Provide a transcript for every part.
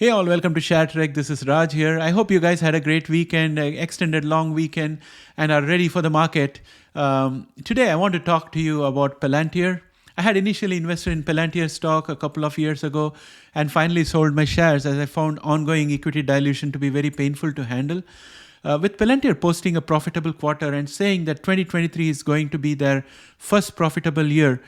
Hey all, welcome to Share Trek. This is Raj here. I hope you guys had a great weekend, extended long weekend, and are ready for the market. Today I want to talk to you about Palantir. I had initially invested in Palantir Stock a couple of years ago and finally sold my shares as I found ongoing equity dilution to be very painful to handle. With Palantir posting a profitable quarter and saying that 2023 is going to be their first profitable year,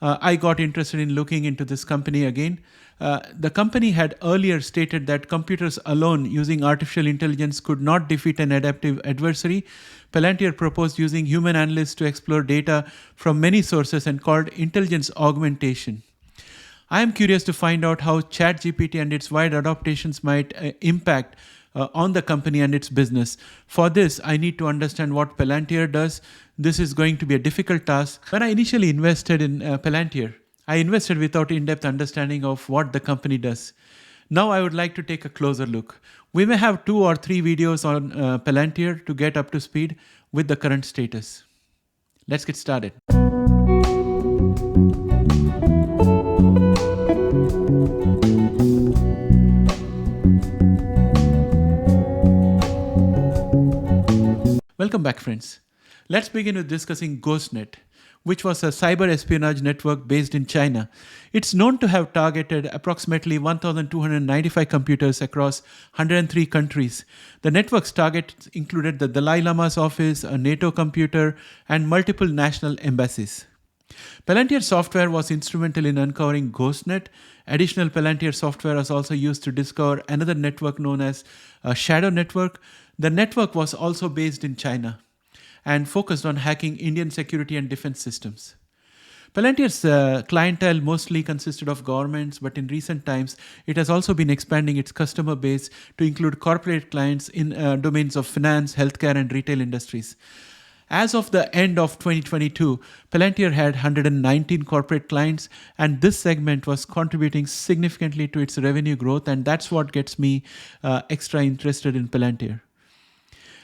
I got interested in looking into this company again. The company had earlier stated that computers alone using artificial intelligence could not defeat an adaptive adversary. Palantir proposed using human analysts to explore data from many sources and called intelligence augmentation. I am curious to find out how ChatGPT and its wide adaptations might impact on the company and its business. For this, I need to understand what Palantir does. This is going to be a difficult task. When I initially invested in Palantir, I invested without in-depth understanding of what the company does. Now I would like to take a closer look. We may have 2 or 3 videos on Palantir to get up to speed with the current status. Let's get started. Welcome back, friends. Let's begin with discussing GhostNet, which was a cyber espionage network based in China. It's known to have targeted approximately 1,295 computers across 103 countries. The network's targets included the Dalai Lama's office, a NATO computer, and multiple national embassies. Palantir software was instrumental in uncovering GhostNet. Additional Palantir software was also used to discover another network known as a shadow network. The network was also based in China and focused on hacking Indian security and defense systems. Palantir's clientele mostly consisted of governments, but in recent times, it has also been expanding its customer base to include corporate clients in domains of finance, healthcare, and retail industries. As of the end of 2022, Palantir had 119 corporate clients, and this segment was contributing significantly to its revenue growth, and that's what gets me extra interested in Palantir.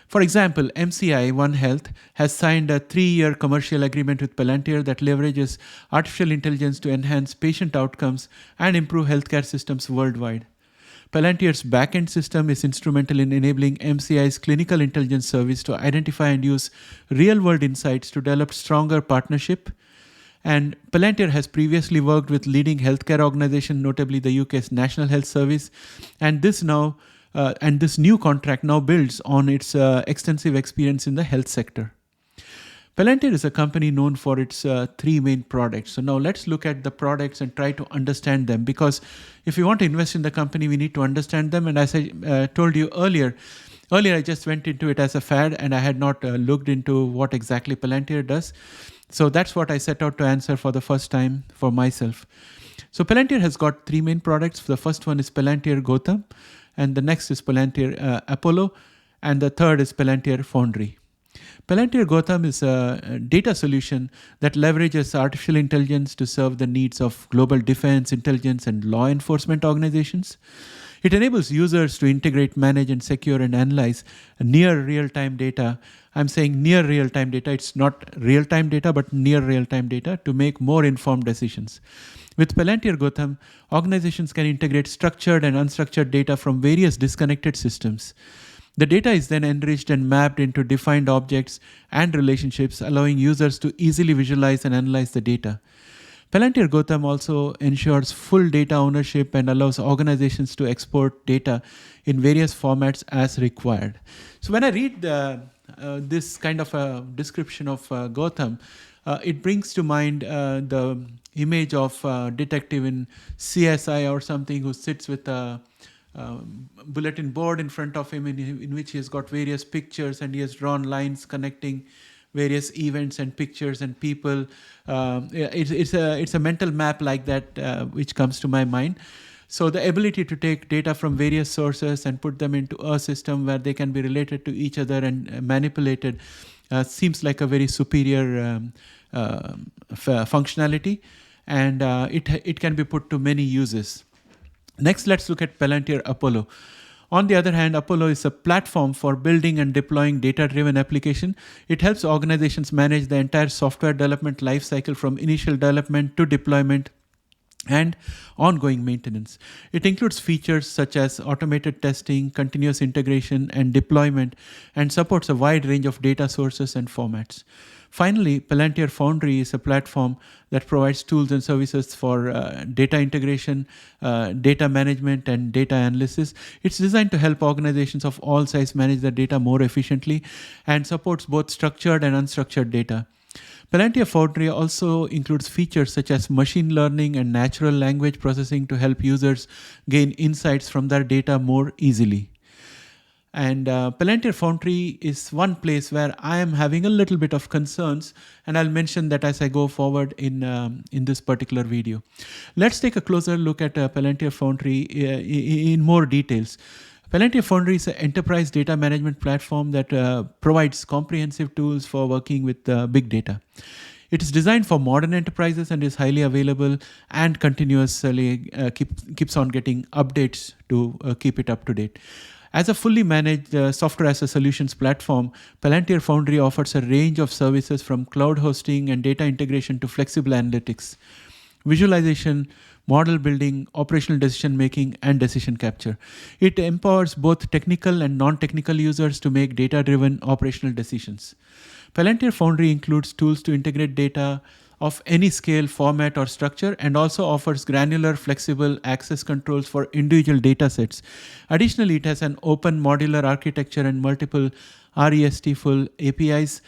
For example, MCI One Health has signed a 3-year commercial agreement with Palantir that leverages artificial intelligence to enhance patient outcomes and improve healthcare systems worldwide. Palantir's backend system is instrumental in enabling MCI's clinical intelligence service to identify and use real-world insights to develop stronger partnership. And Palantir has previously worked with leading healthcare organizations, notably the UK's National Health Service, and this new contract now builds on its extensive experience in the health sector. Palantir is a company known for its 3 main products. So now let's look at the products and try to understand them, because if you want to invest in the company, we need to understand them. And as I told you earlier I just went into it as a fad and I had not looked into what exactly Palantir does. So that's what I set out to answer for the first time for myself. So Palantir has got 3 main products. The first one is Palantir Gotham, and the next is Palantir Apollo, and the third is Palantir Foundry. Palantir Gotham is a data solution that leverages artificial intelligence to serve the needs of global defense, intelligence, and law enforcement organizations. It enables users to integrate, manage, and secure and analyze near real-time data. I'm saying near real-time data. It's not real-time data, but near real-time data to make more informed decisions. With Palantir Gotham, organizations can integrate structured and unstructured data from various disconnected systems. The data is then enriched and mapped into defined objects and relationships, allowing users to easily visualize and analyze the data. Palantir Gotham also ensures full data ownership and allows organizations to export data in various formats as required. So when I read this kind of a description of Gotham, it brings to mind the image of a detective in CSI or something who sits with a bulletin board in front of him in which he has got various pictures and he has drawn lines connecting various events and pictures and people. It's a mental map like that which comes to my mind. So the ability to take data from various sources and put them into a system where they can be related to each other and manipulated seems like a very superior functionality, and it can be put to many uses. Next, let's look at Palantir Apollo. On the other hand, Apollo is a platform for building and deploying data-driven application. It helps organizations manage the entire software development lifecycle from initial development to deployment and ongoing maintenance. It includes features such as automated testing, continuous integration, and deployment, and supports a wide range of data sources and formats. Finally, Palantir Foundry is a platform that provides tools and services for data integration, data management, and data analysis. It's designed to help organizations of all sizes manage their data more efficiently and supports both structured and unstructured data. Palantir Foundry also includes features such as machine learning and natural language processing to help users gain insights from their data more easily. And Palantir Foundry is one place where I am having a little bit of concerns, and I'll mention that as I go forward in this particular video. Let's take a closer look at Palantir Foundry in more details. Palantir Foundry is an enterprise data management platform that provides comprehensive tools for working with big data. It is designed for modern enterprises and is highly available and continuously keeps on getting updates to keep it up to date. As a fully managed software as a solutions platform, Palantir Foundry offers a range of services from cloud hosting and data integration to flexible analytics, visualization, model building, operational decision making, and decision capture. It empowers both technical and non-technical users to make data-driven operational decisions. Palantir Foundry includes tools to integrate data of any scale, format, or structure, and also offers granular, flexible access controls for individual datasets. Additionally, it has an open modular architecture and multiple REST-full APIs,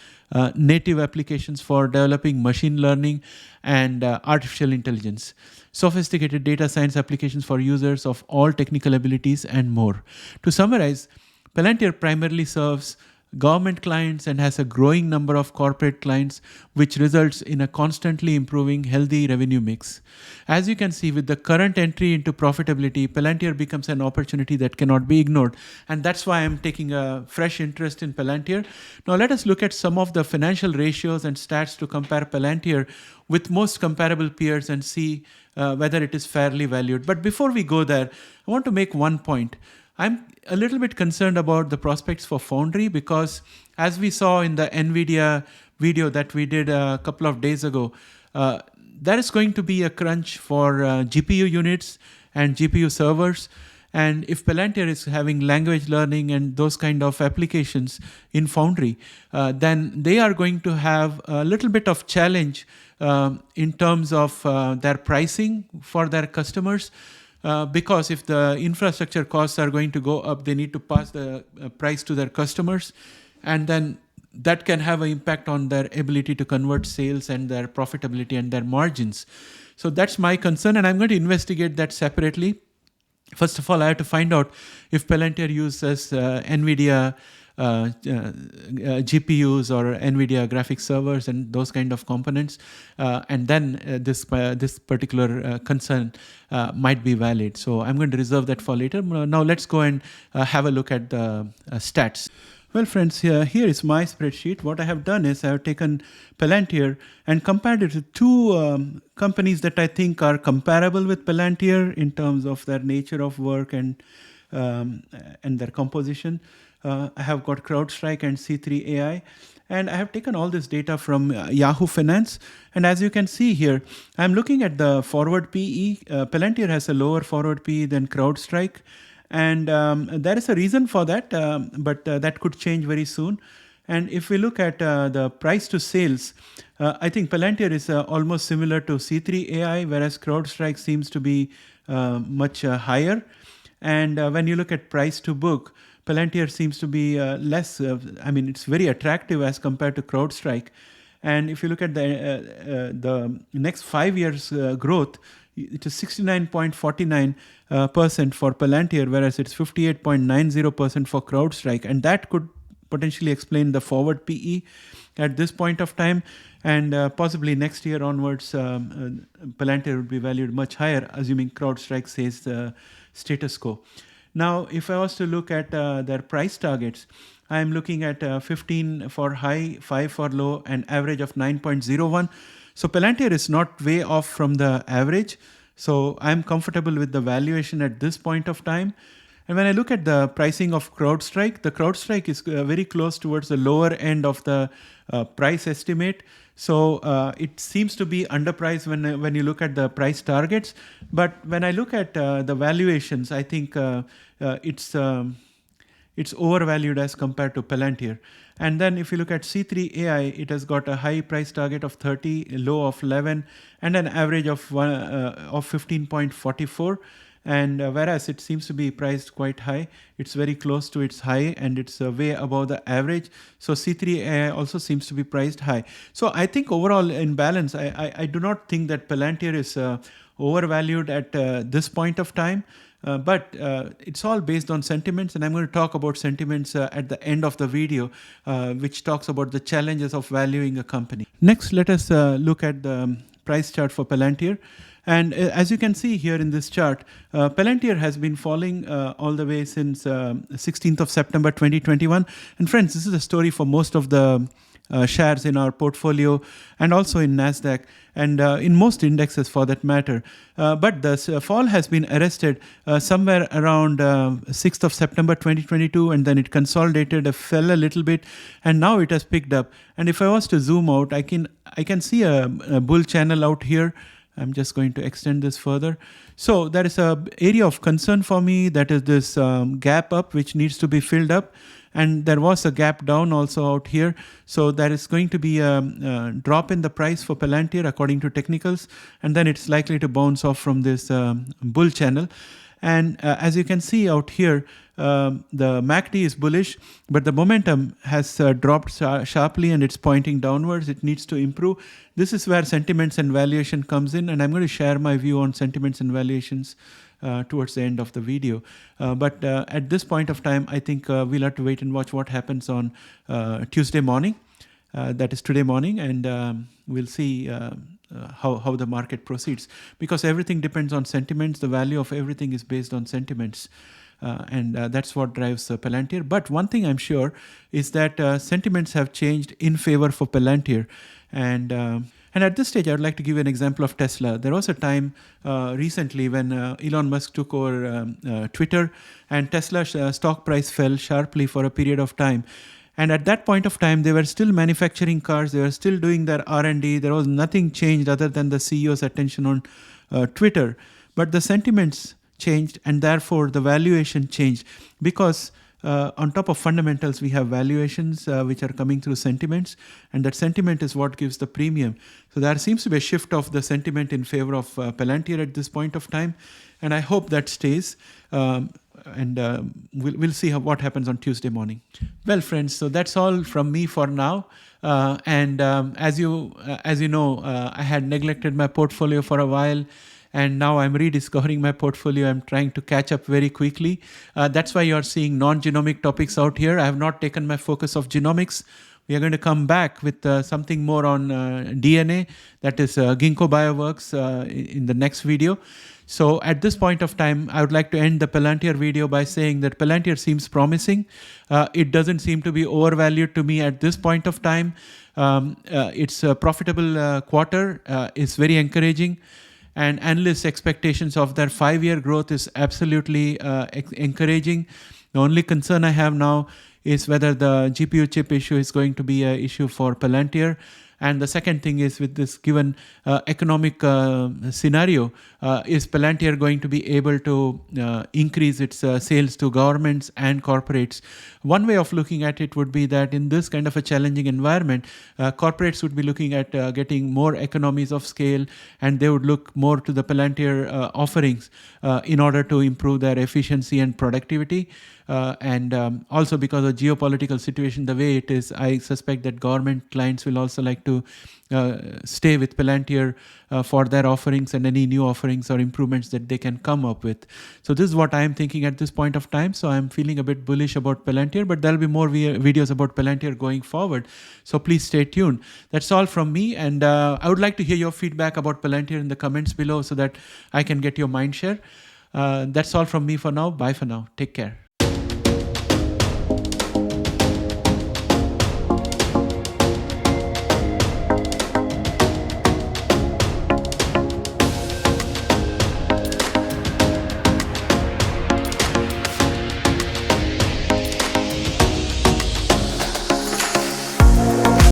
native applications for developing machine learning and artificial intelligence, sophisticated data science applications for users of all technical abilities, and more. To summarize, Palantir primarily serves government clients and has a growing number of corporate clients, which results in a constantly improving healthy revenue mix. As you can see, with the current entry into profitability, Palantir becomes an opportunity that cannot be ignored. And that's why I'm taking a fresh interest in Palantir. Now let us look at some of the financial ratios and stats to compare Palantir with most comparable peers and see whether it is fairly valued. But before we go there, I want to make one point. I'm a little bit concerned about the prospects for Foundry because, as we saw in the NVIDIA video that we did a couple of days ago, there is going to be a crunch for GPU units and GPU servers. And if Palantir is having language learning and those kind of applications in Foundry, then they are going to have a little bit of challenge in terms of their pricing for their customers. Because if the infrastructure costs are going to go up, they need to pass the price to their customers. And then that can have an impact on their ability to convert sales and their profitability and their margins. So that's my concern, and I'm going to investigate that separately. First of all, I have to find out if Palantir uses NVIDIA GPUs or NVIDIA graphics servers and those kind of components, and then this particular concern might be valid. So I'm going to reserve that for later. Now let's go and have a look at the stats. Well, friends, here is my spreadsheet. What I have done is I have taken Palantir and compared it to two companies that I think are comparable with Palantir in terms of their nature of work and their composition. I have got CrowdStrike and C3 AI, and I have taken all this data from Yahoo Finance. And as you can see here, I'm looking at the forward PE. Palantir has a lower forward PE than CrowdStrike. And there is a reason for that, but that could change very soon. And if we look at the price to sales, I think Palantir is almost similar to C3 AI, whereas CrowdStrike seems to be much higher. And when you look at price to book, Palantir seems to be less, it's very attractive as compared to CrowdStrike. And if you look at the next 5 years growth, it is 69.49% for Palantir, whereas it's 58.90% for CrowdStrike. And that could potentially explain the forward PE at this point of time. And possibly next year onwards, Palantir would be valued much higher, assuming CrowdStrike says the status quo. Now, if I was to look at their price targets, I'm looking at 15 for high, 5 for low, and average of 9.01. So Palantir is not way off from the average. So I'm comfortable with the valuation at this point of time. And when I look at the pricing of CrowdStrike, the CrowdStrike is very close towards the lower end of the price estimate. So it seems to be underpriced when you look at the price targets. But when I look at the valuations, I think it's overvalued as compared to Palantir. And then if you look at C3 AI, it has got a high price target of 30, a low of 11, and an average of 15.44. And whereas it seems to be priced quite high, it's very close to its high and it's way above the average. So C3 AI also seems to be priced high. So I think overall in balance, I do not think that Palantir is overvalued at this point of time. But it's all based on sentiments, and I'm going to talk about sentiments at the end of the video, which talks about the challenges of valuing a company. Next, let us look at the price chart for Palantir. And as you can see here in this chart, Palantir has been falling all the way since 16th of September 2021. And friends, this is a story for most of the shares in our portfolio and also in NASDAQ and in most indexes for that matter. But the fall has been arrested somewhere around 6th of September 2022, and then it consolidated, fell a little bit, and now it has picked up. And if I was to zoom out, I can see a bull channel out here. I'm just going to extend this further. So there is an area of concern for me, that is this gap up which needs to be filled up. And there was a gap down also out here. So there is going to be a drop in the price for Palantir according to technicals. And then it's likely to bounce off from this bull channel. And as you can see out here, the MACD is bullish, but the momentum has dropped sharply and it's pointing downwards. It needs to improve. This is where sentiments and valuation comes in, and I'm going to share my view on sentiments and valuations towards the end of the video. But at this point of time, I think we'll have to wait and watch what happens on Tuesday morning. That is today morning, and we'll see how the market proceeds, because everything depends on sentiments. The value of everything is based on sentiments. And that's what drives Palantir. But one thing I'm sure is that sentiments have changed in favor for Palantir. And at this stage, I would like to give you an example of Tesla. There was a time recently when Elon Musk took over Twitter, and Tesla's stock price fell sharply for a period of time. And at that point of time, they were still manufacturing cars. They were still doing their R&D. There was nothing changed other than the CEO's attention on Twitter. But the sentiments changed, and therefore the valuation changed, because on top of fundamentals, we have valuations which are coming through sentiments, and that sentiment is what gives the premium. So there seems to be a shift of the sentiment in favor of Palantir at this point of time, and I hope that stays. And we'll see what happens on Tuesday morning. Well, friends, so that's all from me for now. As you know, I had neglected my portfolio for a while, and now I'm rediscovering my portfolio. I'm trying to catch up very quickly. That's why you're seeing non-genomic topics out here. I have not taken my focus of genomics. We are going to come back with something more on DNA, that is Ginkgo Bioworks, in the next video. So at this point of time, I would like to end the Palantir video by saying that Palantir seems promising. It doesn't seem to be overvalued to me at this point of time. Its profitable quarter is very encouraging, and analysts' expectations of their 5-year growth is absolutely encouraging. The only concern I have now is whether the GPU chip issue is going to be an issue for Palantir. And the second thing is, with this given economic scenario, is Palantir going to be able to increase its sales to governments and corporates? One way of looking at it would be that in this kind of a challenging environment, corporates would be looking at getting more economies of scale, and they would look more to the Palantir offerings in order to improve their efficiency and productivity. Also because of geopolitical situation the way it is, I suspect that government clients will also like to stay with Palantir for their offerings and any new offerings or improvements that they can come up with. So this is what I am thinking at this point of time. So I'm feeling a bit bullish about Palantir, but there'll be more videos about Palantir going forward. So please stay tuned. That's all from me, and I would like to hear your feedback about Palantir in the comments below so that I can get your mind share. That's all from me for now. Bye for now. Take care.